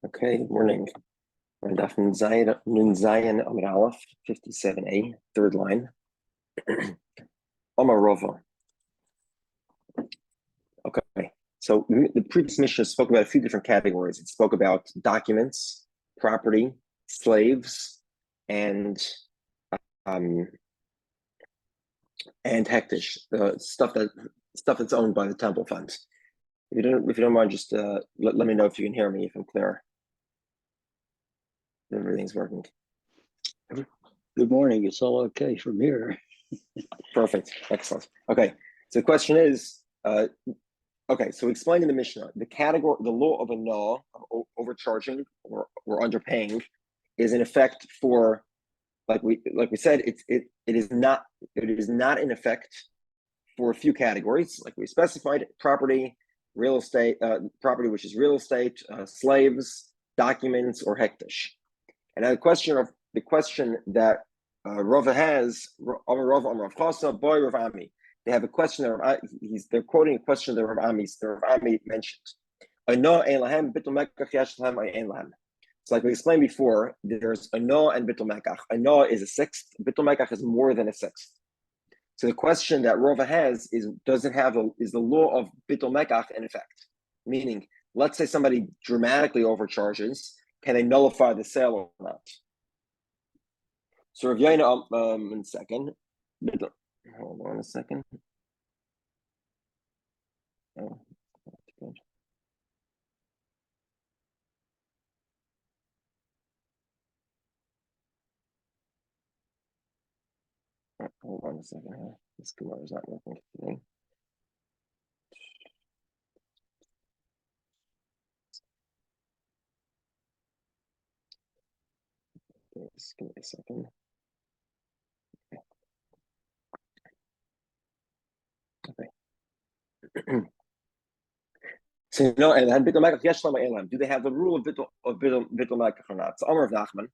Okay, good morning. We're in Daf Nun Zayin Amud Aleph, 57a, third line. Amar Rava. Okay, so the previous Mishnah spoke about a few different categories. It spoke about documents, property, slaves, and hektish, stuff that's owned by the temple fund. If you don't mind, just let me know if you can hear me, if I'm clear. Everything's working. Good morning. It's all okay from here. Perfect. Excellent. Okay. So the question is, okay, so we explained in the Mishnah, the law of a no, overcharging or underpaying, is in effect for, like we said, it is not in effect for a few categories, like we specified: property, real estate, property which is real estate, slaves, documents, or hektish. And now the question that Rava has, Rav Chasa, boy Rav Ami. They have a question that they're quoting a question that Rav Ami mentioned. So like we explained before, there's a no and bittul mekach. A no is a sixth, bittul mekach is more than a sixth. So the question that Rava has is the law of bittul mekach in effect? Meaning, let's say somebody dramatically overcharges, can they nullify the sale or not? So Rav Yehudah, in a second. Hold on a second. Oh, good. Hold on a second. This gmara is not working today. Just give me a second. Okay. So no, and bittul mekach yesh lama elam. Do they have the rule of bittul mekach or not? So Amar of Nachman.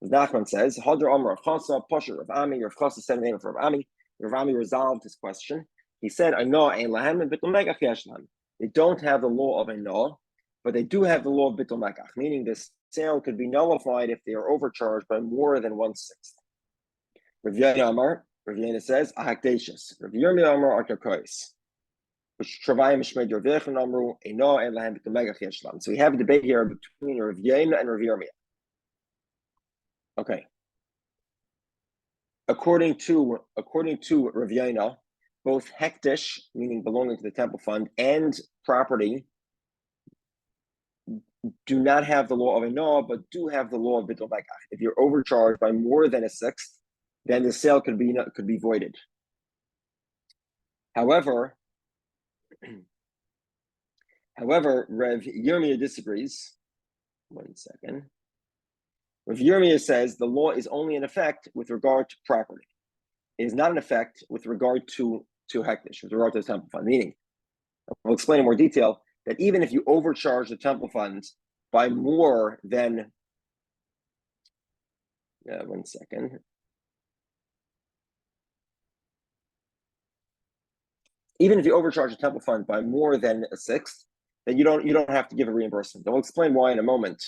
Nachman says, Hadr Amar of Chasa, Pasha of Ami, Rav Chasa said name for Rav Ami. Rav Ami resolved his question. He said, I know ein lahem and bittul mekach yesh lahem. They don't have the law of a no, but they do have the law of bittul mekach, meaning this sale could be nullified if they are overcharged by more than 1/6. Rav Yehudah Amar, Rav Yehudah says, ahakdeshus. Rav Yirmiyah Amar arkakois. So we have a debate here between Rav Yehudah and Rav Yirmiyah. Okay. According to Rav Yehudah, both hektish, meaning belonging to the temple fund, and property do not have the law of a no, but do have the law of bittul mekach. If you're overcharged by more than a sixth, then the sale could be voided. However, Rav Yirmiyah disagrees. 1 second. Rav Yirmiyah says the law is only in effect with regard to property. It is not in effect with regard to hektish, with regard to the temple fund. Meaning, I'll explain in more detail that even if you overcharge the temple fund by more than 1 second. Even if you overcharge the temple fund by more than a sixth, then you don't have to give a reimbursement. I'll explain why in a moment.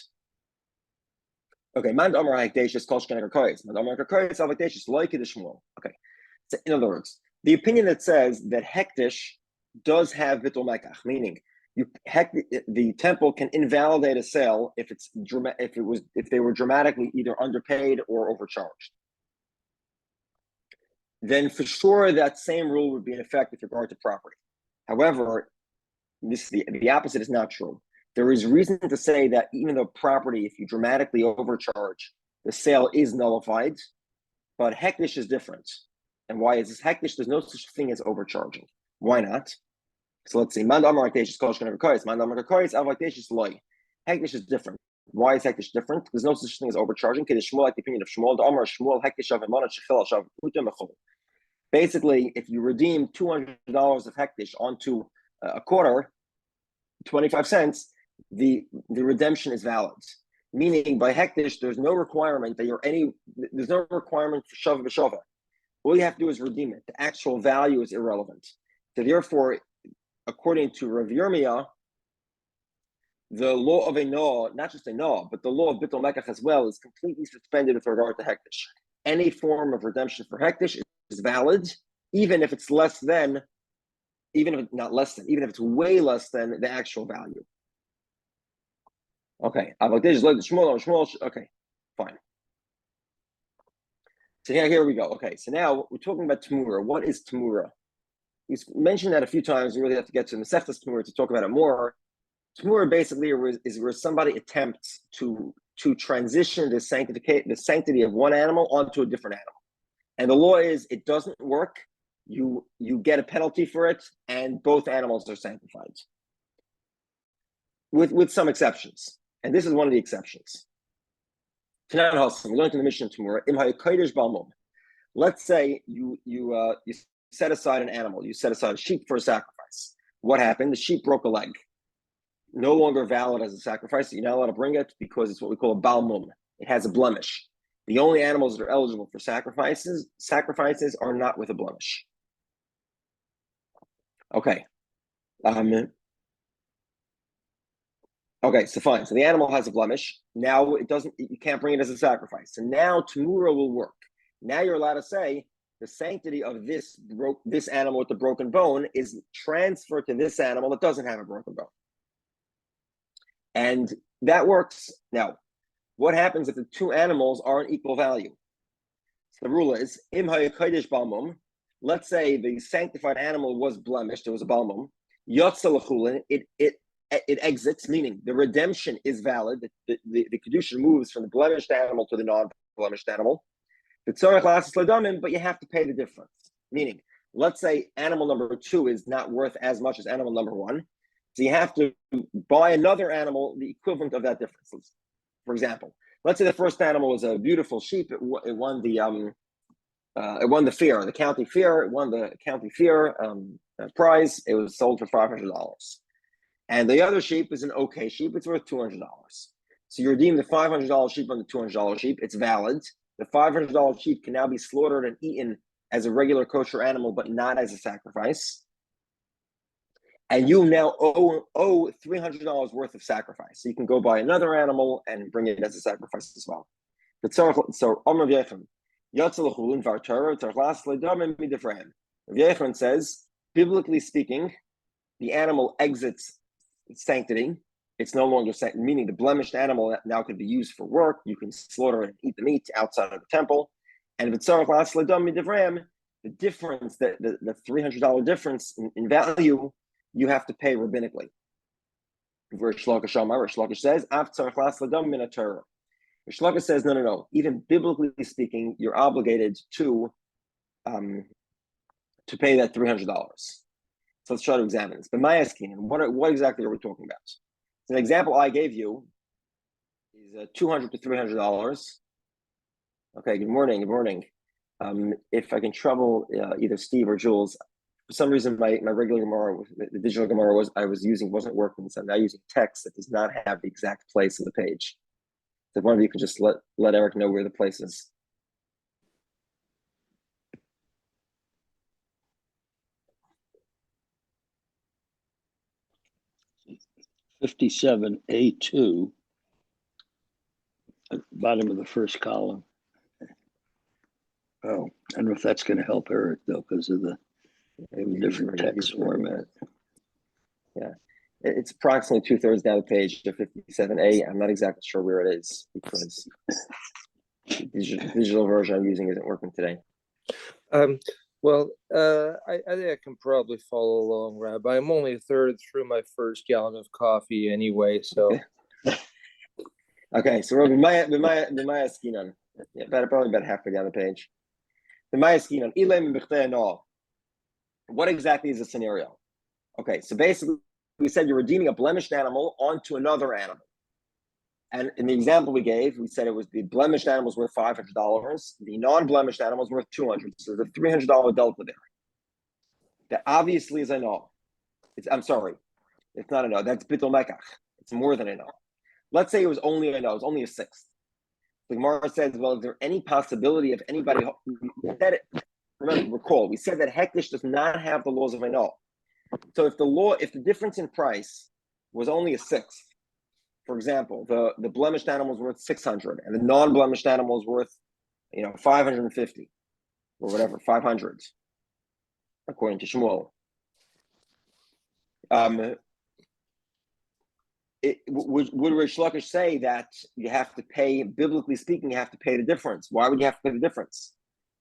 Okay, man amar hektish kol shkenek hakoyis. Man amar hakoyis al hektish like the shmuel. Okay, so in other words, the opinion that says that hektish does have bittul mekach, meaning the temple can invalidate a sale if they were dramatically either underpaid or overcharged. Then for sure that same rule would be in effect with regard to property. However, the opposite is not true. There is reason to say that even though property, if you dramatically overcharge, the sale is nullified, but hektish is different. And why is this hektish? There's no such thing as overcharging. Why not? So let's see. Man amar hektish kol shkenek hakoyis. Man amar hakoyis al hektish loy. Hektish is different. Why is hektish different? There's no such thing as overcharging. Shmuel, like the opinion of Shmuel, the amar Shmuel hektish av emanat shechil shav utem echol. Basically, if you redeem $200 of hektish onto a quarter, 25 cents, the redemption is valid. Meaning, by hektish, there's no requirement for shava b'shava. All you have to do is redeem it. The actual value is irrelevant. So therefore, according to Rav Yirmiyah, the law of a no, not just a no, but the law of bittul mekach as well is completely suspended with regard to hektish. Any form of redemption for hektish is valid, even if it's less than, even if it's not less than, even if it's way less than the actual value. Okay, okay, fine. So here we go. Okay, so now we're talking about Tamura. What is Tamura? We've mentioned that a few times. We really have to get to the Masechtas Tamura to talk about it more. Tamura basically is where somebody attempts to transition the sanctity of one animal onto a different animal. And the law is it doesn't work. You get a penalty for it, and both animals are sanctified. With some exceptions. And this is one of the exceptions. We learned in the Mishnah Tamura. Let's say you set aside an animal. You set aside a sheep for a sacrifice. What happened? The sheep broke a leg. No longer valid as a sacrifice. You're not allowed to bring it because it's what we call a balmum. It has a blemish. The only animals that are eligible for sacrifices are not with a blemish. Okay. Okay, so fine. So the animal has a blemish. Now you can't bring it as a sacrifice. So now Tamura will work. Now you're allowed to say the sanctity of this animal with the broken bone is transferred to this animal that doesn't have a broken bone. And that works. Now, what happens if the two animals are an equal value? So the rule is, im hayakaidish balmum, let's say the sanctified animal was blemished, there was a balmum, yotza it exits, meaning the redemption is valid, the kedusha moves from the blemished animal to the non-blemished animal, but you have to pay the difference. Meaning, let's say animal number 2 is not worth as much as animal number 1, so you have to buy another animal, the equivalent of that difference. For example, let's say the first animal was a beautiful sheep. It won the fair, the county fair. It won the county fair prize. It was sold for $500. And the other sheep is an okay sheep. It's worth $200. So you redeem the $500 sheep on the $200 sheep. It's valid. The $500 sheep can now be slaughtered and eaten as a regular kosher animal, but not as a sacrifice. And you now owe $300 worth of sacrifice. So you can go buy another animal and bring it as a sacrifice as well. So Rav Yechon says, biblically speaking, the animal exits sanctity. It's no longer meaning the blemished animal now could be used for work. You can slaughter and eat the meat outside of the temple. And the difference, the $300 difference in value, you have to pay rabbinically. Where Shlokish says, Shlokish says, no. Even biblically speaking, you're obligated to pay that $300. So let's try to examine this. But what exactly are we talking about? So an example I gave you is $200 to $300. Okay, good morning. If I can trouble either Steve or Jules, for some reason my regular Gemara, the digital Gemara wasn't working. So I'm now using text that does not have the exact place of the page. So if one of you could just let Eric know where the place is. $57A2 at the bottom of the first column. Oh, I don't know if that's going to help Eric though, because of the different text format. Yeah, it's approximately 2/3 down the page to 57A. I'm not exactly sure where it is because the digital version I'm using isn't working today. Well, I think I can probably follow along, Rabbi. I'm only a third through my first gallon of coffee anyway, so. Okay, so we're B'maya Skinon. Yeah, probably about halfway down the page. B'maya Skinon. Ilem B'chtei No. What exactly is the scenario? Okay, so basically we said you're redeeming a blemished animal onto another animal. And in the example we gave, we said it was the blemished animal was worth $500. The non-blemished animal was worth $200. So there's a $300 delta there. That obviously is a no. I'm sorry. It's not a no. That's bittul mekach. It's more than a no. Let's say it was only a no. It was only a sixth. The Gemara says, well, is there any possibility of anybody... Recall, we said that hektish does not have the laws of a no. So if the difference in price was only a sixth, for example, the blemished animal is worth 600, and the non-blemished animal is worth, 550, or whatever, 500, according to Shmuel. Would Rish Lakish say that you have to pay, biblically speaking, you have to pay the difference? Why would you have to pay the difference?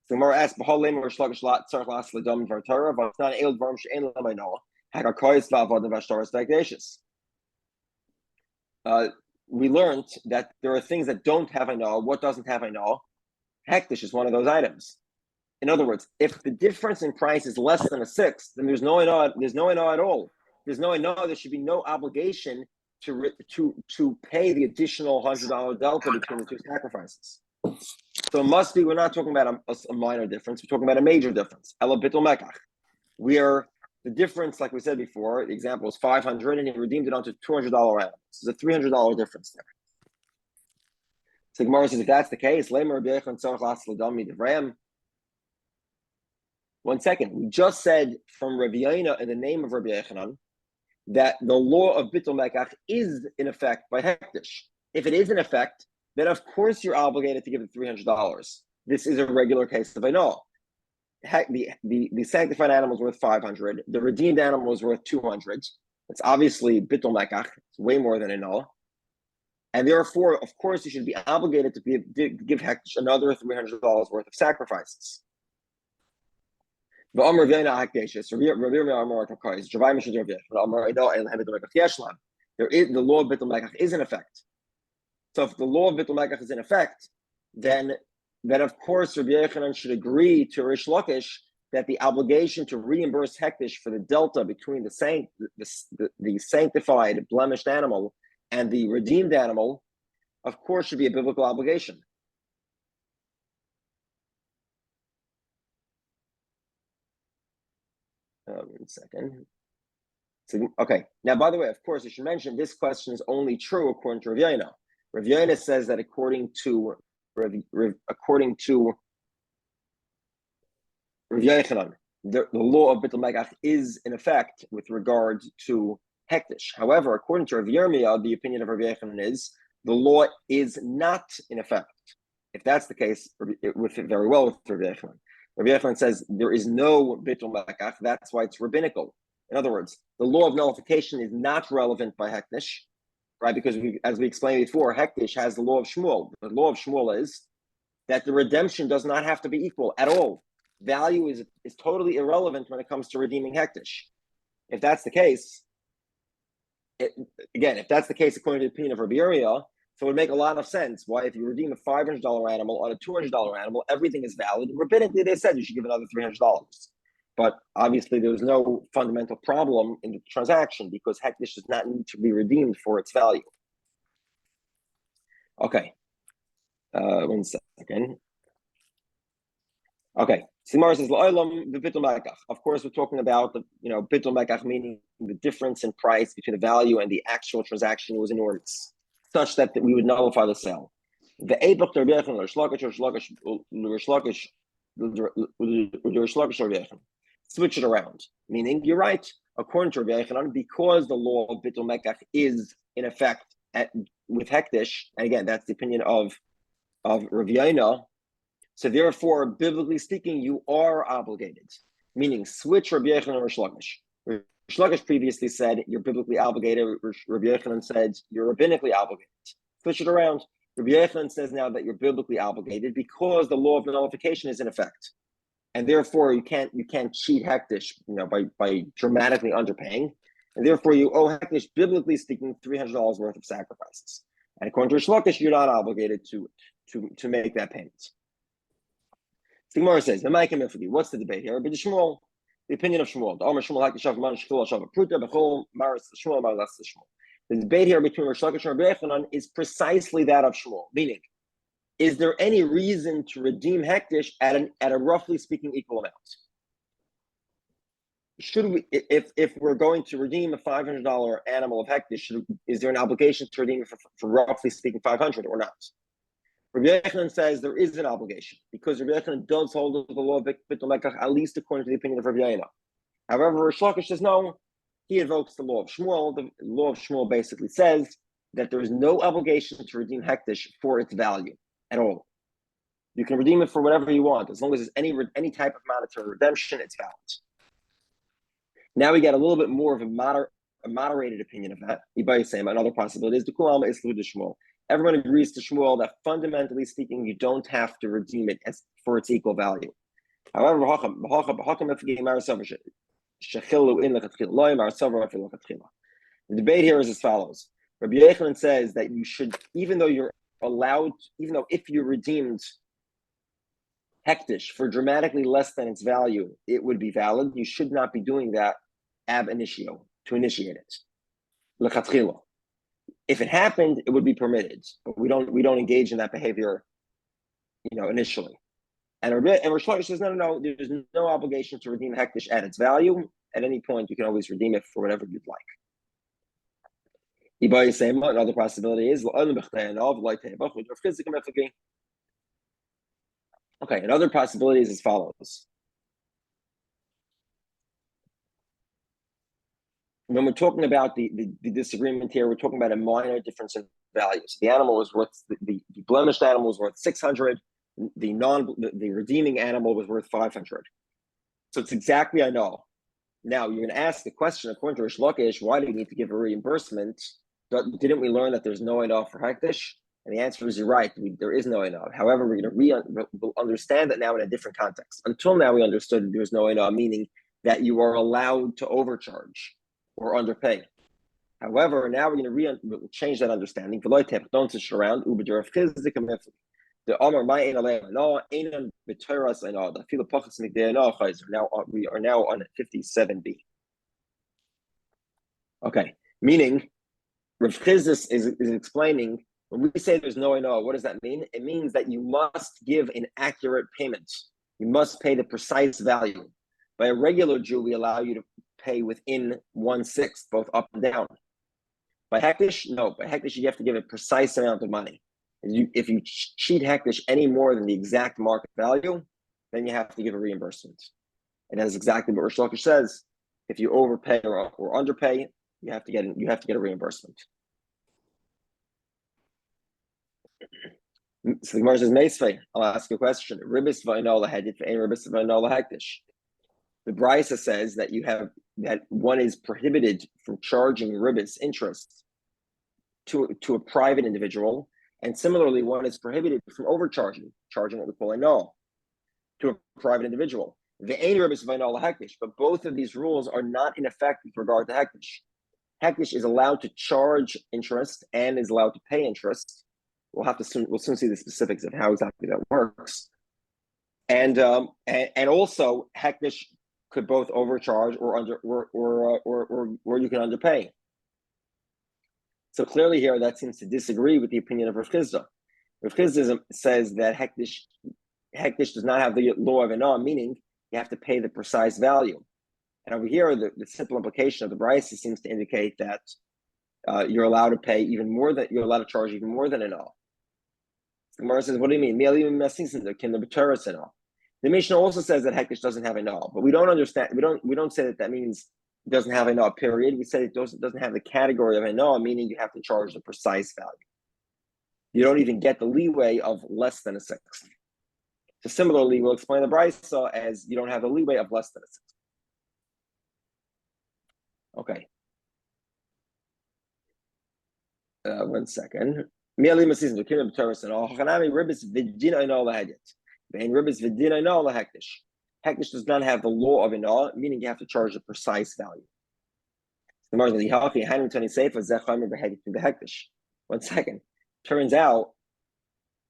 So Gemara asks, Rish Lakish tzarich las l'dam dvar Torah, but it's not el dvarim she'en l'may noah, hakakoyis v'avodim v'ashtaras v'agdashis. We learned that there are things that don't have a no. What doesn't have a no? Hektish is one of those items. In other words, if the difference in price is less than a sixth, then there's no no. There's no no at all. There's no no. There should be no obligation to pay the additional $100 delta between the two sacrifices. So it must be. We're not talking about a minor difference. We're talking about a major difference. Ela bitul mekach. Where the difference, like we said before, the example is 500, and he redeemed it onto $200 animals. There's a $300 difference there. So Gemara says, if that's the case, one second, we just said from Rabbi Yehudah in the name of Rabbi Yehudah that the law of bitul mekach is in effect by hektish. If it is in effect, then of course you're obligated to give it $300. This is a regular case of Ainah. The sanctified animal is worth 500. The redeemed animal is worth 200. It's obviously bitul mekach. It's way more than Ainah. And therefore, of course, you should be obligated to give hektish another $300 worth of sacrifices. The law of bitul mekach is in effect. So if the law of bitul mekach is in effect, then of course Rabbi Yehudah should agree to Rish Lakish that the obligation to reimburse hektish for the delta between the sanctified blemished animal and the redeemed animal, of course, should be a biblical obligation. One second. So, okay. Now, by the way, of course, I should mention this question is only true according to Rav Yehudah. Rav Yehudah says that according to Rav Yehudah, the law of bitul mekach is in effect with regard to hektish. However, according to Rav Yirmiyah, the opinion of Rav Yehudah is the law is not in effect. If that's the case, it would fit very well with Rav Yehudah. Rav Yehudah says there is no bitul mekach. That's why it's rabbinical. In other words, the law of nullification is not relevant by hektish, right? Because as we explained before, hektish has the law of Shmuel. The law of Shmuel is that the redemption does not have to be equal at all. Value is totally irrelevant when it comes to redeeming hektish. If that's the case, if that's the case according to the opinion of Rabbi Yirmiyah, so it would make a lot of sense why if you redeem a $500 animal on a $200 animal, everything is valid. Rabbinically, they said you should give another $300. But obviously, there was no fundamental problem in the transaction because hektish does not need to be redeemed for its value. Okay. 1 second. Okay. Simar says, bitul mekach. Of course, we're talking about the bitul mekach, meaning the difference in price between the value and the actual transaction was enormous, such that we would nullify the sale. The eibach Rabbi Yehudah switch it around, meaning you're right. According to Rabbi Yehudah, because the law of bitul mekach is in effect with hektish, and again, that's the opinion of Rabbi Yehudah. So therefore, biblically speaking, you are obligated. Meaning, switch Rabbi Yehudah and Rish Lakish. Rish Lakish previously said you're biblically obligated. Rabbi Yehudah said you're rabbinically obligated. Switch it around. Rabbi Yehudah says now that you're biblically obligated because the law of nullification is in effect, and therefore you can't cheat hektish, by dramatically underpaying, and therefore you owe hektish, biblically speaking, $300 worth of sacrifices. And according to Rish Lakish, you're not obligated to make that payment. The Gemara says, what's the debate here? But Shmuel, the opinion of Shmuel. The debate here between Rish Lakish and Rabbi Yehudah is precisely that of Shmuel. Meaning, is there any reason to redeem hektish at a roughly speaking equal amount? Should we, if we're going to redeem a $500 animal of hektish, is there an obligation to redeem it for roughly speaking 500 or not? Rabbi Yehudah says there is an obligation because Rabbi Yehudah does hold the law of bitul mekach, at least according to the opinion of Rabbi Yehudah. However, Rish Lakish says no. He invokes the law of Shmuel. The law of Shmuel basically says that there is no obligation to redeem hektish for its value at all. You can redeem it for whatever you want, as long as there's any type of monetary redemption, it's valid. Now we get a little bit more of a moderated opinion of that. Another possibility is the Kollel is through the Shmuel. Everyone agrees to Shmuel that fundamentally speaking, you don't have to redeem it for its equal value. However, the debate here is as follows. Rabbi Yochanan says that you should, even though if you redeemed hektish for dramatically less than its value, it would be valid. You should not be doing that ab initio, to initiate it. L'chatchila. If it happened, it would be permitted, but we don't engage in that behavior, initially. And Rosh Hashanah says, no, there's no obligation to redeem hektish at its value. At any point, you can always redeem it for whatever you'd like. Another possibility is okay. Another possibility is as follows. When we're talking about the disagreement here, we're talking about a minor difference in values. The animal was worth the blemished animal was worth 600. The redeeming animal was worth 500. So it's exactly I know. Now you're going to ask the question according to Rish Lakish, why do you need to give a reimbursement? Didn't we learn that there's no enough for hektish? And the answer is you're right. There is no enough. However, we'll understand that now in a different context. Until now, we understood that there's no enough, meaning that you are allowed to overcharge or underpay. However, now we're going to change that understanding. Don't switch around. The Amar my no einan b'toras I know the feel pochas mikdei now we are now on 57b. Okay, meaning Rav Chizis is explaining when we say there's no enough, what does that mean? It means that you must give an accurate payment. You must pay the precise value. By a regular Jew, we allow you to pay within 1/6, both up and down. By hektish, no. By hektish, you have to give a precise amount of money. If you cheat hektish any more than the exact market value, then you have to give a reimbursement. And that's exactly what Rish Lakish says. If you overpay or underpay, you have to get a reimbursement. So the Gemara says, Meisvei, I'll ask you a question. Ribis v'aynola hedit v'ein ribis v'aynola hektish. The Brisa says that one is prohibited from charging ribis interest to a private individual. And similarly, one is prohibited from charging what we call a null to a private individual. But both of these rules are not in effect with regard to hektish. Hektish is allowed to charge interest and is allowed to pay interest. We'll soon see the specifics of how exactly that works. And also hektish could both overcharge or you can underpay. So clearly here, that seems to disagree with the opinion of Rav Chizda. Rav Chizda says that hektish does not have the law of enah, meaning you have to pay the precise value. And over here, the simple implication of the Brisa seems to indicate that you're allowed to pay even more than you're allowed to charge even more than enah. The Gemara says, "What do you mean? The Mishnah also says that hektish doesn't have enah, but we don't understand. We don't say that means it doesn't have enough, period. We said it doesn't have the category of enough, meaning you have to charge the precise value. You don't even get the leeway of less than 1/6. So similarly, we'll explain the Brisa as you don't have the leeway of less than 1/6. Okay. 1 second. Hektish does not have the law of enah, meaning you have to charge the precise value. 1 second. Turns out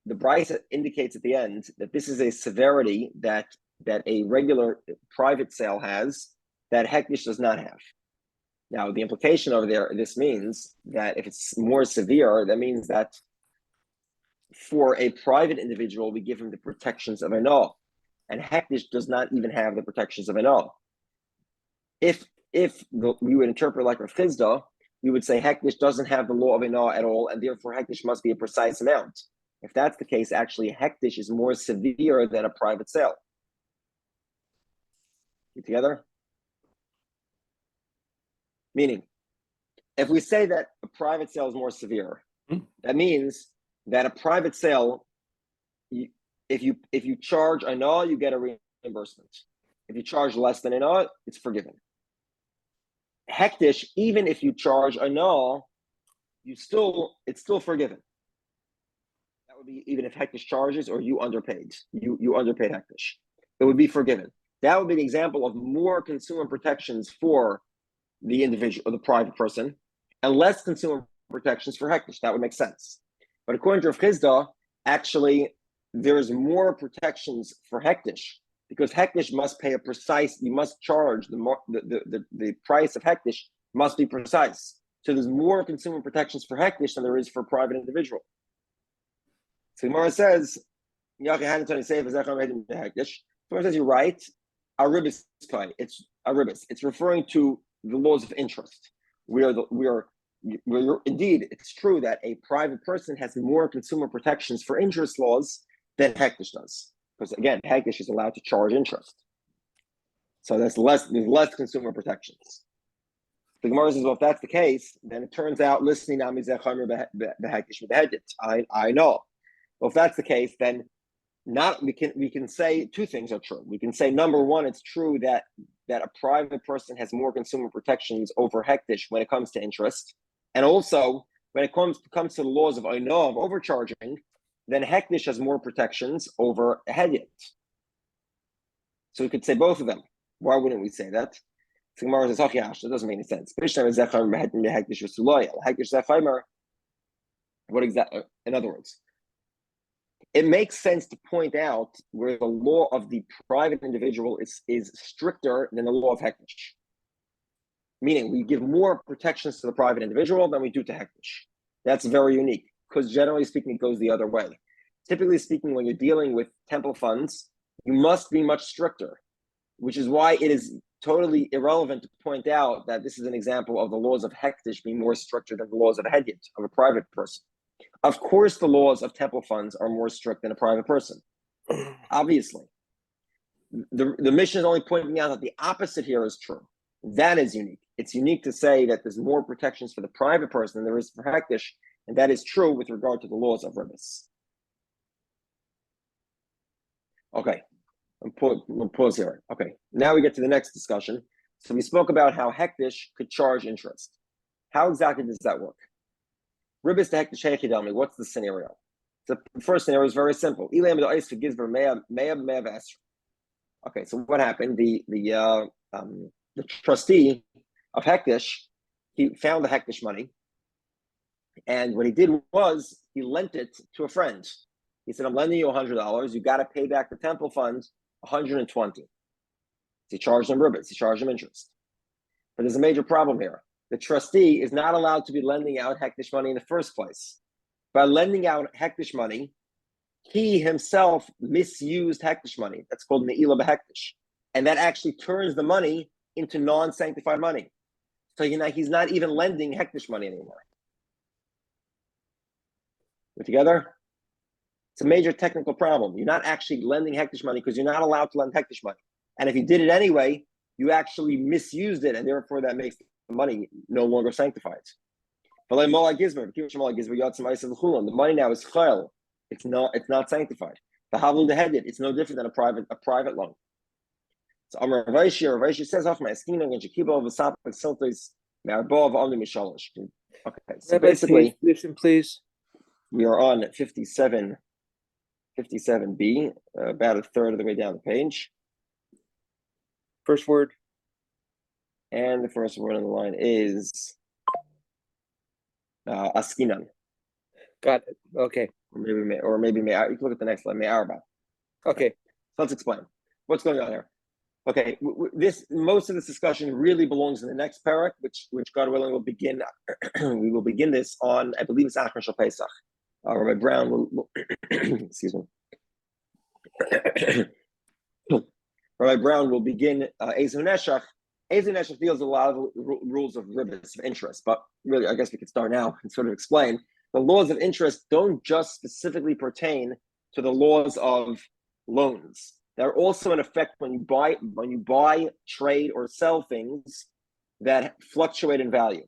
the Brisa indicates at the end that this is a severity that a regular private sale has that hektish does not have. Now, the implication over there, this means that if it's more severe, that means that for a private individual, we give him the protections of enah. And hektish does not even have the protections of enah. If we would interpret like Rav Chizda, we would say hektish doesn't have the law of enah at all, and therefore hektish must be a precise amount. If that's the case, actually hektish is more severe than a private sale. You together? Meaning, If we say that a private sale is more severe, that means that a private sale, if you charge a no, you get a reimbursement. If you charge less than a no, it's forgiven. Hektish, even if you charge a no, it's still forgiven. That would be even if Hektish charges or you underpaid. You underpaid Hektish. It would be forgiven. That would be an example of more consumer protections for the individual or the private person, and less consumer protections for Hektish. That would make sense. But according to Rav Chisda, actually, there's more protections for Hektish, because Hektish must pay you must charge the price of Hektish must be precise. So there's more consumer protections for Hektish than there is for private individual. So Gemara says, Gemara says you're right. Aribis play. It's aribis. It's referring to the laws of interest. Indeed, it's true that a private person has more consumer protections for interest laws than Hektish does. Because again, Hektish is allowed to charge interest. So there's less consumer protections. The Gemara says, well, if that's the case, then it turns out listening I know. Well, if that's the case, then we can say two things are true. We can say, number one, it's true that a private person has more consumer protections over Hektish when it comes to interest. And also, when it comes to the laws of Oino, of overcharging, then Hektish has more protections over Hedyot. So we could say both of them. Why wouldn't we say that? So Gemara says, that doesn't make any sense. What exactly? In other words, it makes sense to point out where the law of the private individual is stricter than the law of Hektish. Meaning, we give more protections to the private individual than we do to Hektish. That's very unique, because generally speaking, it goes the other way. Typically speaking, when you're dealing with temple funds, you must be much stricter, which is why it is totally irrelevant to point out that this is an example of the laws of Hektish being more stricter than the laws of Hedyot, of a private person. Of course, the laws of temple funds are more strict than a private person. Obviously. The mission is only pointing out that the opposite here is true. That is unique. It's unique to say that there's more protections for the private person than there is for Hektish, and that is true with regard to the laws of Ribis. Okay, we'll pause here. Okay, now we get to the next discussion. So we spoke about how Hektish could charge interest. How exactly does that work? Ribis to Hektish Hechidami, what's the scenario? The first scenario is very simple. Okay, so what happened? The trustee of Hektish, he found the Hektish money, and what he did was he lent it to a friend. He said, I'm lending you $100. You got to pay back the temple fund $120. So he charged him ribis. He charged him interest. But there's a major problem here. The trustee is not allowed to be lending out Hektish money in the first place. By lending out Hektish money, he himself misused Hektish money. That's called Me'ila b'Hektish. And that actually turns the money into non-sanctified money. So he's not even lending Hektish money anymore. We're together? It's a major technical problem. You're not actually lending Hektish money because you're not allowed to lend Hektish money. And if you did it anyway, you actually misused it, and therefore that makes the money no longer sanctified. The money now is chayil. It's not sanctified. The havlu dehedyot, it's no different than a private loan. So Amar Raishi says, okay, so basically, please. We are on 57B, about a third of the way down the page. First word. And the first word on the line is askinan. Got it. Okay. Or maybe you can look at the next line, me'arba. Okay. So let's explain what's going on here. Okay, most of this discussion really belongs in the next parak, which God willing will begin. We will begin this on, I believe it's Achron Shel Pesach. Rabbi Brown will excuse me. Rabbi Brown will begin Ezu Neshach. Ezu Neshach deals with a lot of rules of ribis of interest, but really, I guess we could start now and sort of explain. The laws of interest don't just specifically pertain to the laws of loans. They're also in effect when you buy, trade, or sell things that fluctuate in value.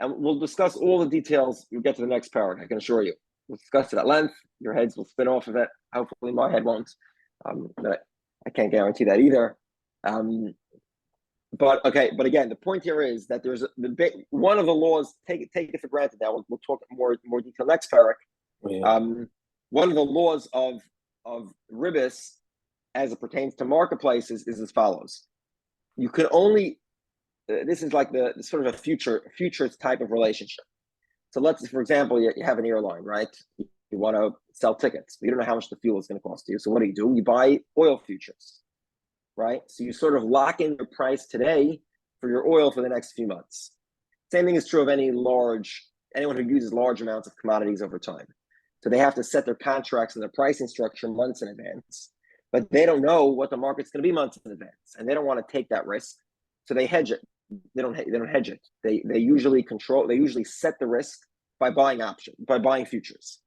and we'll discuss all the details. You'll get to the next paragraph, I can assure you. We'll discuss it at length. Your heads will spin off of it. Hopefully my head won't. But I can't guarantee that either. But again, the point here is that there's one of the laws, take it for granted now. We'll talk more detail next paragraph. Yeah. One of the laws of ribis as it pertains to marketplaces is as follows. You can only, this is like the sort of a futures type of relationship. So let's, for example, you have an airline, right? You want to sell tickets, but you don't know how much the fuel is going to cost you. So what do? You buy oil futures, right? So you sort of lock in the price today for your oil for the next few months. Same thing is true of anyone who uses large amounts of commodities over time. So they have to set their contracts and their pricing structure months in advance, but they don't know what the market's going to be months in advance, and they don't want to take that risk. So they hedge it. They don't hedge it. They usually set the risk by buying futures.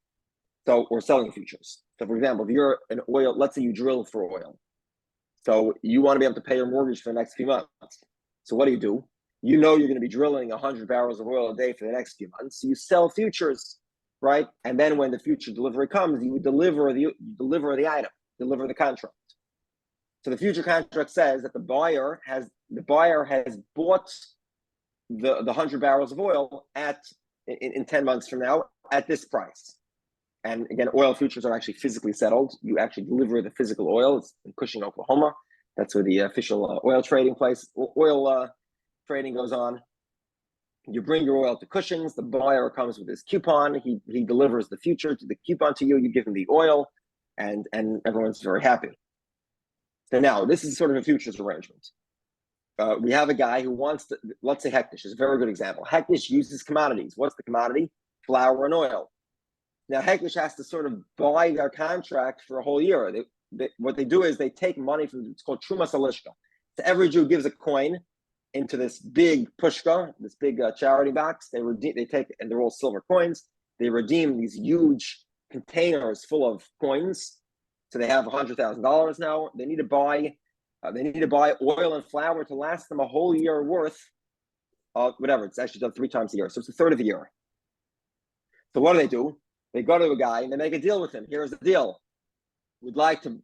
Or selling futures. So for example, if you're an oil, let's say you drill for oil. So you want to be able to pay your mortgage for the next few months. So what do? You know you're going to be drilling 100 barrels of oil a day for the next few months. So you sell futures, right? And then when the future delivery comes, you deliver the item, deliver the contract. So the future contract says that the buyer has bought the 100 barrels of oil in 10 months from now at this price. And again, oil futures are actually physically settled. You actually deliver the physical oil. It's in Cushing, Oklahoma. That's where the official oil trading trading goes on. You bring your oil to Cushing's. The buyer comes with his coupon. He delivers the coupon to you. You give him the oil, and everyone's very happy. So now this is sort of a futures arrangement. We have a guy who wants to, let's say Hektish is a very good example. Hektish uses commodities. What's the commodity? Flour and oil. Now Hektish has to sort of buy their contract for a whole year. What they do is they take money from, it's called Trumas Alishka. So every Jew gives a coin into this big pushka, this big charity box. They take, and they're all silver coins. They redeem these huge containers full of coins. So they have $100,000 now. They need to buy oil and flour to last them a whole year worth of whatever. It's actually done 3 times a year, so it's a third of a year. So what do? They go to a guy and they make a deal with him. Here's the deal: we'd like to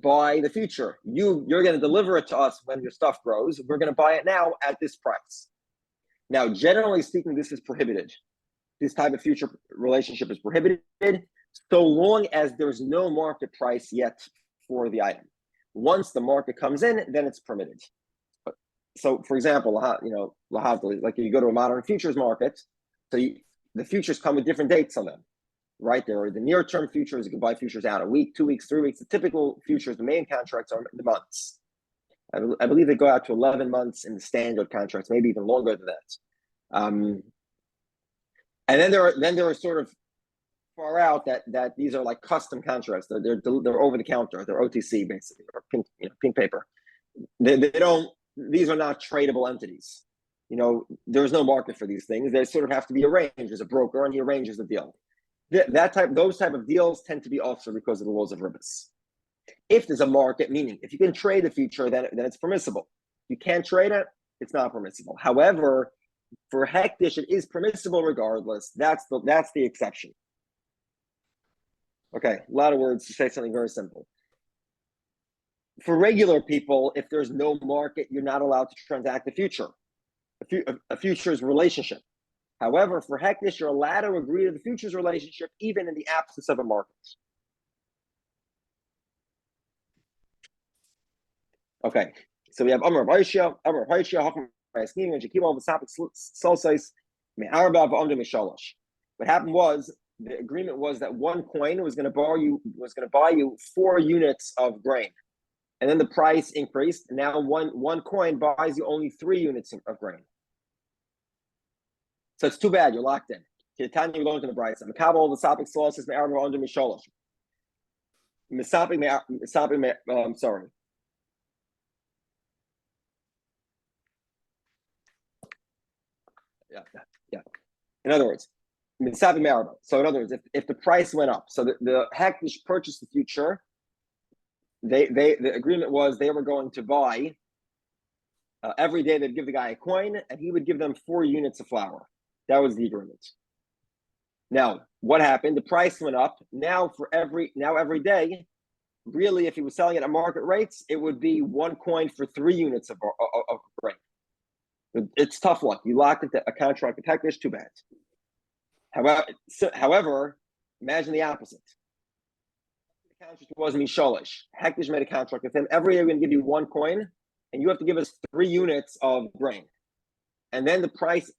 buy the future. You're going to deliver it to us when your stuff grows. We're going to buy it now at this price. Now, generally speaking, this is prohibited. This type of future relationship is prohibited so long as there's no market price yet for the item. Once the market comes in, then it's permitted. So, for example, like you go to a modern futures market, so the futures come with different dates on them, right? There are the near-term futures. You can buy futures out a week, 2 weeks, 3 weeks. The typical futures, the main contracts are the months. I believe they go out to 11 months in the standard contracts, maybe even longer than that. And then there are sort of far out that these are like custom contracts. They're over the counter. They're OTC basically, or pink paper. These are not tradable entities. There's no market for these things. They sort of have to be arranged. There's a broker, and he arranges the deal. Those type of deals tend to be also because of the laws of ribis. If there's a market, meaning if you can trade the future, then it's permissible. If you can't trade it, it's not permissible. However, for Hektish, it is permissible regardless. That's the exception. Okay, a lot of words to say something very simple. For regular people, if there's no market, you're not allowed to transact the future. A futures relationship. However, for Hektish, you're allowed to agree to the futures relationship even in the absence of a market. Okay, so we have Amar Vaishya, Hakam Vayaskim, and Jakim al Vasapik Solsais, Me'arba V'Amdu Mishalosh. What happened was, the agreement was that one coin was going to buy you 4 units of grain. And then the price increased. And now one coin buys you only 3 units of grain. So it's too bad. You're locked in. Tanya, you're going to the bright side. Makabel, the Sapik Sauces, Me'arba under Misholosh. I'm sorry. Yeah. In other words, so in other words, if the price went up, so the Hektish purchased the future, the agreement was they were going to buy every day they'd give the guy a coin, and he would give them 4 units of flour. That was the agreement. Now, what happened? The price went up. Now every day, really, if he was selling it at market rates, it would be 1 coin for 3 units of grain. It's tough luck. You locked into a contract with Hektish, too bad. However, imagine the opposite. The contract was Mishalish. Hektish made a contract with him. Every day we're going to give you 1 coin, and you have to give us 3 units of grain. And then the price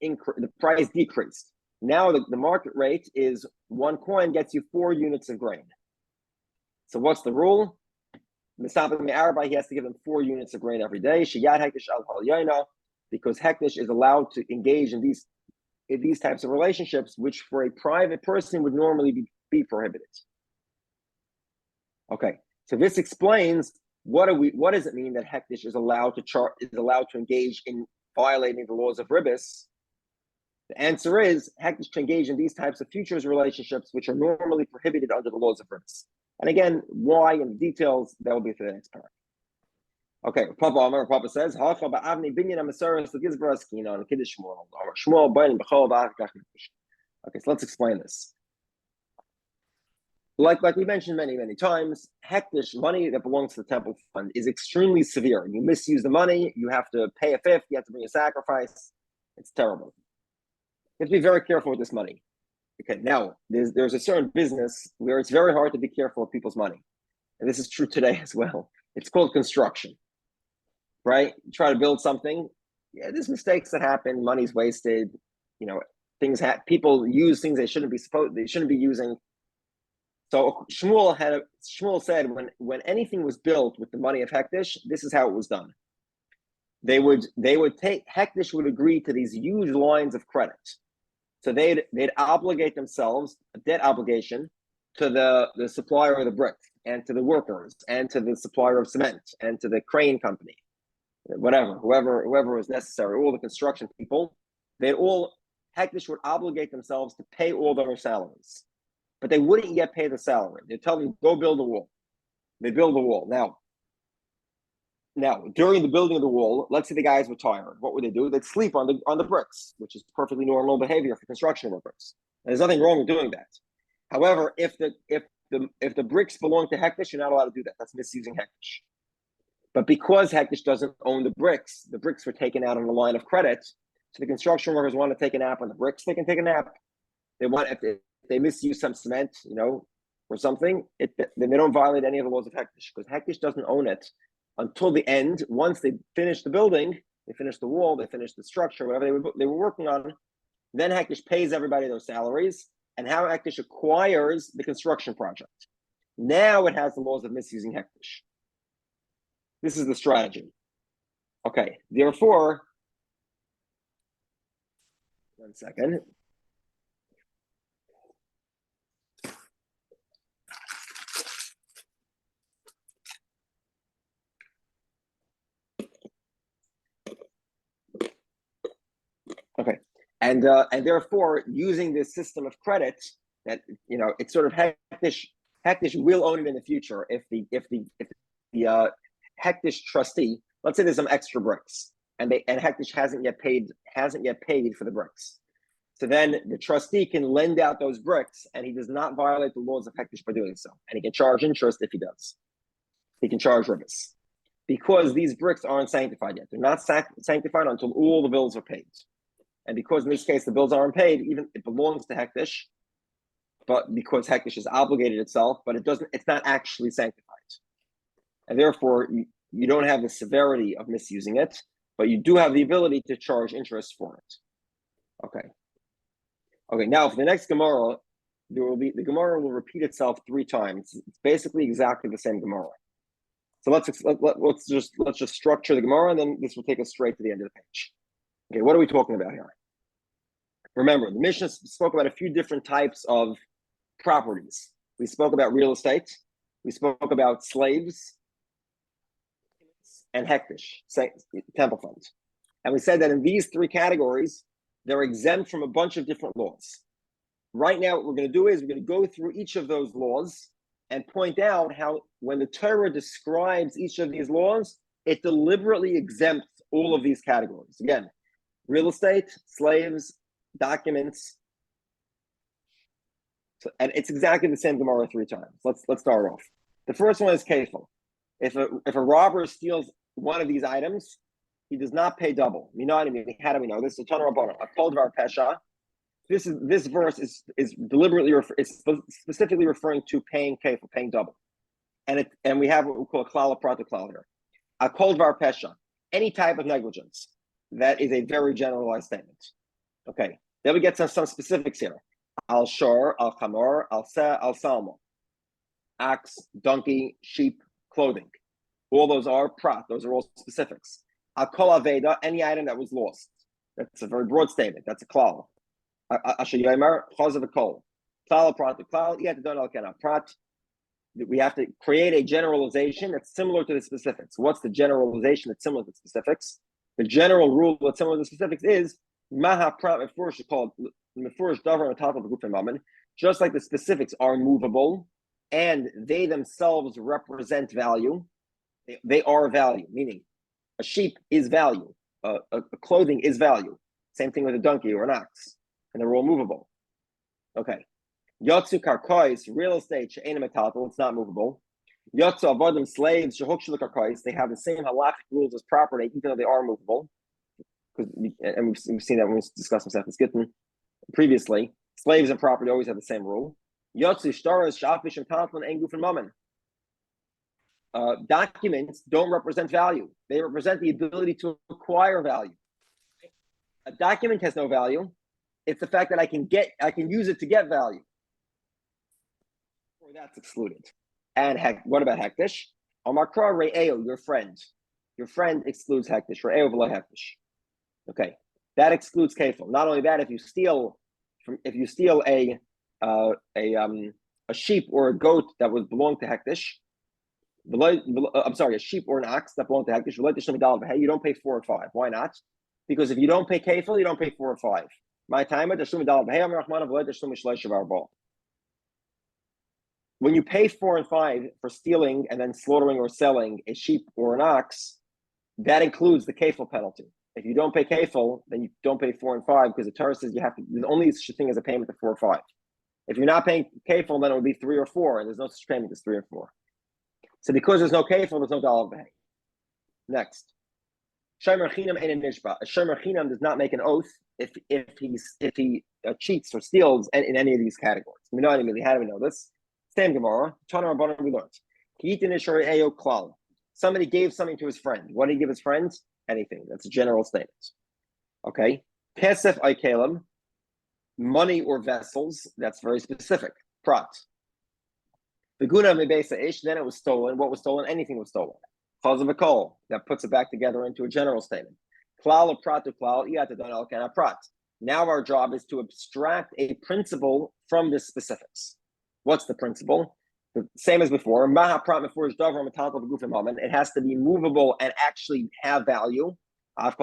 decreased. Now the market rate is 1 coin gets you 4 units of grain. So what's the rule? He has to give them 4 units of grain every day. Because Hektish is allowed to engage in these types of relationships, which for a private person would normally be prohibited. Okay, so this explains what does it mean that Hektish is allowed to engage in violating the laws of Ribbis. The answer is Hektish to engage in these types of futures relationships, which are normally prohibited under the laws of Ribbis. And again, why and the details, that will be for the next part. Okay, Papa says, okay, so let's explain this. Like we mentioned many times, Hektish, money that belongs to the temple fund, is extremely severe. You misuse the money, you have to pay a fifth, you have to bring a sacrifice. It's terrible. You have to be very careful with this money. Okay, now there's a certain business where it's very hard to be careful with people's money. And this is true today as well. It's called construction. Right? You try to build something. Yeah, there's mistakes that happen, money's wasted, people use things they shouldn't be using. So Shmuel said when anything was built with the money of Hektish, this is how it was done. They would take Hektish would agree to these huge lines of credit. So they'd obligate themselves, a debt obligation, to the supplier of the brick, and to the workers, and to the supplier of cement, and to the crane company, whoever was necessary, all the construction people. Hektish would obligate themselves to pay all their salaries, but they wouldn't yet pay the salary. They'd tell them, go build a wall. They build the wall. Now, during the building of the wall, let's say the guys were tired. What would they do? They'd sleep on the bricks, which is perfectly normal behavior for construction workers. And there's nothing wrong with doing that. However, if the bricks belong to Hektish, you're not allowed to do that. That's misusing Hektish. But because Hektish doesn't own the bricks were taken out on the line of credit. So the construction workers want to take a nap on the bricks, they can take a nap. If they misuse some cement, or something, then they don't violate any of the laws of Hektish, because Hektish doesn't own it until the end. Once they finish the building, they finish the wall, they finish the structure, whatever they were working on, then Hektish pays everybody those salaries, and how Hektish acquires the construction project. Now it has the laws of misusing Hektish. This is the strategy. Okay, therefore, one second. Okay, and therefore, using this system of credit, that it's sort of Hektish will own it in the future if the Hektish trustee, let's say there's some extra bricks, and Hektish hasn't yet paid for the bricks. So then the trustee can lend out those bricks, and he does not violate the laws of Hektish by doing so, and he can charge interest if he does. He can charge ribbis, because these bricks aren't sanctified yet. They're not sanctified until all the bills are paid. And because in this case the bills aren't paid, even it belongs to Hektish, but because Hektish has obligated itself, but it's not actually sanctified. And therefore you don't have the severity of misusing it, but you do have the ability to charge interest for it. Okay, now for the next Gemara, the Gemara will repeat itself 3 times. It's basically exactly the same Gemara. So let's just structure the Gemara, and then this will take us straight to the end of the page. Okay, what are we talking about here? Remember, the Mishnah spoke about a few different types of properties. We spoke about real estate, we spoke about slaves, and Hektish, temple funds. And we said that in these 3 categories, they're exempt from a bunch of different laws. Right now, what we're going to do is we're going to go through each of those laws and point out how when the Torah describes each of these laws, it deliberately exempts all of these categories. Again, real estate, slaves, documents. So, and it's exactly the same Gemara 3 times. Let's start off. The first one is kefil. If a robber steals one of these items, he does not pay double. You know what I mean? How do we know this? So Tana Rabbanan, a kol dvar pesha. This verse is deliberately specifically referring to paying kefil, paying double, and we have what we call a klal prata klal here. A kol dvar pesha, any type of negligence. That is a very generalized statement. Okay, then we get some specifics here. Al shor, al chamor, al seh, al salmo. Ox, donkey, sheep, clothing. All those are prat. Those are all specifics. Al kol aveda, any item that was lost. That's a very broad statement. That's a klal. Asher yomer, chaz of a kol. Klal prat, klal. You have to do al kana prat. We have to create a generalization that's similar to the specifics. What's the generalization that's similar to the specifics? The general rule that's similar to the specifics is maha prat mefurish called mefurish davar on top of the guf and just like the specifics are movable and they themselves represent value. They are value, meaning a sheep is value, a clothing is value. Same thing with a donkey or an ox, and they're all movable. Okay. Yotsu karkois, real estate, she'ena metaltal, it's not movable. Yotsu avodim, slaves, shehokshul karkois, they have the same halachic rules as property, even though they are movable. And we've seen that when we discussed Masechet Gittin previously. Slaves and property always have the same rule. Yotsu shtaras, shafish and talflin, and guf and mammon. Documents don't represent value. They represent the ability to acquire value. A document has no value. It's the fact that I can use it to get value. Or that's excluded. And what about hektish? Amakra re'eo, your friend. Your friend excludes hektish. Re'eo v'lo hektish. Okay, that excludes kefil. Not only that, if you steal a sheep or a goat that would belong to hektish, I'm sorry, a sheep or an ox that belong to hektish, you don't pay 4 or 5. Why not? Because if you don't pay kefil, you don't pay 4 or 5. My time when you pay 4 and 5 for stealing and then slaughtering or selling a sheep or an ox, that includes the kefil penalty. If you don't pay kefil, then you don't pay 4 and 5 because the Torah says you have to. The only such thing as a payment of 4 or 5. If you're not paying kefil, then it would be 3 or 4, and there's no such payment as 3 or 4. So because there's no kefil, there's no dollar behay. Next, shomer chinam ein nishba. A shomer chinam does not make an oath if he cheats or steals in any of these categories. We know immediately. How do we know this? Same Gemara. Tana Rabbanan we learned. Somebody gave something to his friend. What did he give his friend? Anything. That's a general statement. Okay. Kesef Aikelim, money or vessels. That's very specific. Prat. Beguna mebesa ish. Then it was stolen. What was stolen? Anything was stolen. Chaz of a kol. That puts it back together into a general statement. Klal of prat to klal. Iyatadon al kana prat. Now our job is to abstract a principle from the specifics. What's the principle? The same as before. It has to be movable and actually have value. So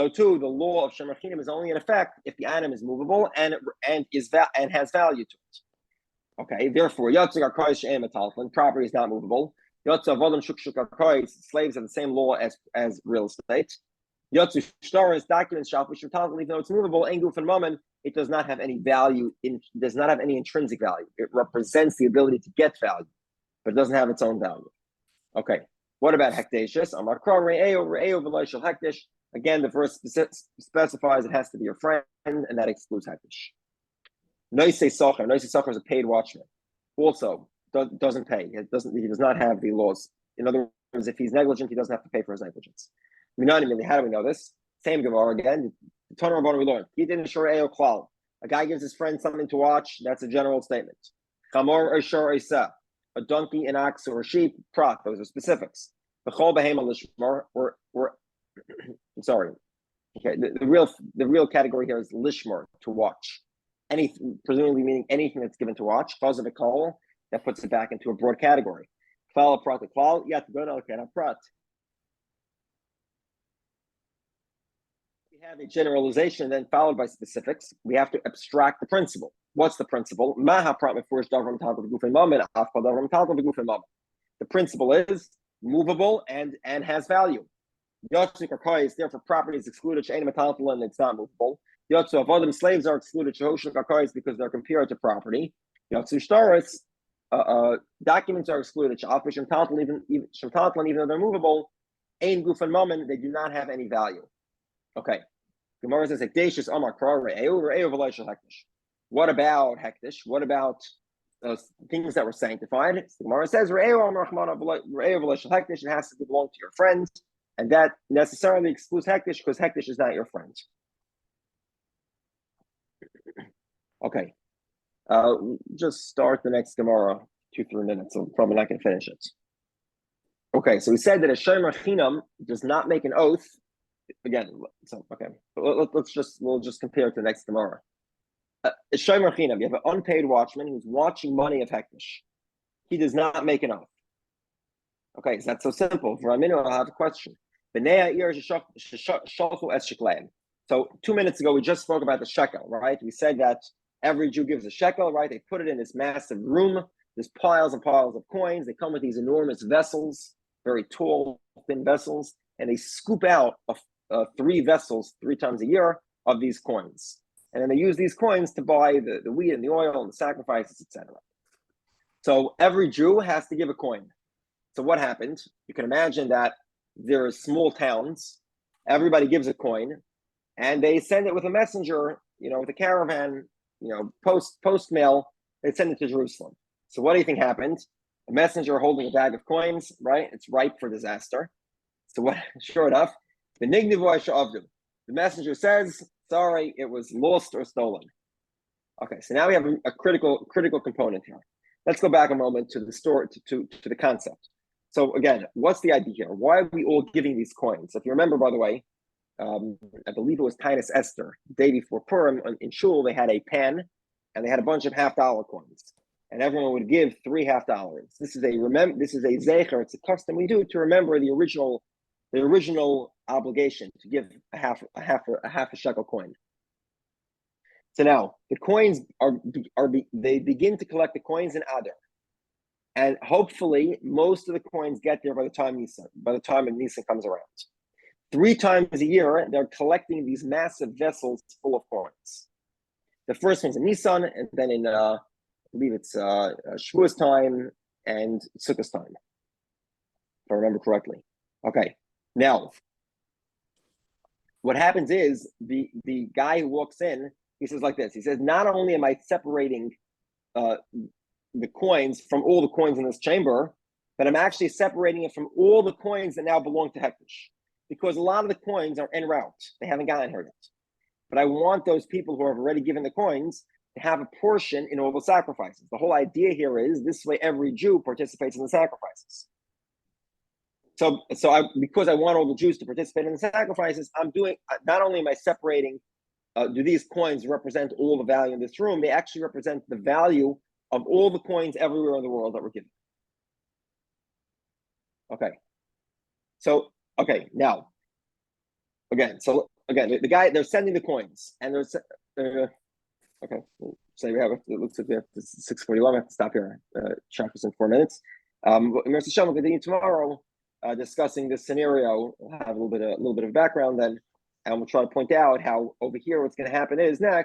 too, the law of Shomer Chinam is only in effect if the item is movable and has value to it. Okay, therefore, property is not movable. Slaves have the same law as real estate. Documents, even though it's movable, it does not have any value. Does not have any intrinsic value. It represents the ability to get value, but it doesn't have its own value. Okay. What about hekdeshus? Again, the verse specifies it has to be your friend, and that excludes hekdesh. Noisei socher is a paid watchman. Also, doesn't pay. He does not have the laws. In other words, if he's negligent, he doesn't have to pay for his negligence. How do we know this? Same Gemara again. The Tana Rabbanan we learned. He didn't shore eo klal. A guy gives his friend something to watch. That's a general statement. Chamor or shor isa. A donkey, an ox, or a sheep. Prat. Those are specifics. B'chol behema lishmor. Or I'm sorry. Okay. The real category here is lishmor, to watch. Presumably meaning anything that's given to watch. Chaz of a kol. That puts it back into a broad category. Klal prat klal. Yat gonal kana prat. We have a generalization then followed by specifics. We have to abstract the principle. What's the principle? The principle is movable and has value. Yotsu Karkais, therefore property is excluded, She'ein Metaltal, and it's not movable. Yotsu Avodim, slaves are excluded, Shehoshin Karkais, because they're compared to property. Yotsu Shtaris, documents are excluded, She'afish Metaltal, even though they're movable, Ein Guf and Mammon, they do not have any value. Okay. Gemara says, Hekdeshis Amar Kra Re'eu V'Leishal Hekdesh. What about Hekdesh? What about things that were sanctified? So Gemara says, Re'eu Amar Rachmana Re'eu V'Leishal Hekdesh, it has to belong to your friends. And that necessarily excludes Hekdesh because Hekdesh is not your friend. Okay. Just start the next Gemara 2-3 minutes. I'm probably not going to finish it. Okay, so we said that a Shomer Chinam does not make an oath. Again, so okay. We'll just compare it to the next Gemara. A Shomer Chinam, you have an unpaid watchman who's watching money of Hekdesh. He does not make an oath. Okay, so that's so simple. For a minute, I'll have a question. So 2 minutes ago, we just spoke about the shekel, right? We said that every Jew gives a shekel, right? They put it in this massive room. There's piles and piles of coins. They come with these enormous vessels, very tall, thin vessels, and they scoop out 3 vessels 3 times a year of these coins. And then they use these coins to buy the wheat and the oil and the sacrifices, etc. So every Jew has to give a coin. So what happened? You can imagine that there are small towns. Everybody gives a coin, and they send it with a messenger, with a caravan, post mail. They send it to Jerusalem. So what do you think happened? A messenger holding a bag of coins, right? It's ripe for disaster. So what? Sure enough, the messenger says, "Sorry, it was lost or stolen." Okay, so now we have a critical component here. Let's go back a moment to the story, to the concept. So again, what's the idea here? Why are we all giving these coins? If you remember, by the way, I believe it was Tinus Esther, the day before Purim in Shul, they had a pen and they had a bunch of $50 coins, and everyone would give 3 $50. This is a zecher. It's a custom we do to remember the original obligation to give a half a shekel coin. So now the coins they begin to collect the coins in Adar. And hopefully, most of the coins get there by the time Nisan comes around. 3 times a year, they're collecting these massive vessels full of coins. The first one's in Nisan, and then in, I believe it's Shavuos time and Sukkot time, if I remember correctly. Okay, now, what happens is the guy who walks in, he says like this. He says, not only am I separating the coins from all the coins in this chamber, but I'm actually separating it from all the coins that now belong to Hekdesh, because a lot of the coins are en route. They haven't gotten here yet. But I want those people who have already given the coins to have a portion in all the sacrifices. The whole idea here is this way every Jew participates in the sacrifices. So because I want all the Jews to participate in the sacrifices, I'm doing, not only am I separating, do these coins represent all the value in this room, they actually represent the value of all the coins everywhere in the world that were given. Okay. So, now, the guy, they're sending the coins, and there's, okay, so we have, it looks like we have 6:41, we have to stop here, check us in 4 minutes. We'll continue tomorrow, discussing this scenario. We'll have a little bit of background then, and we'll try to point out how over here what's going to happen is next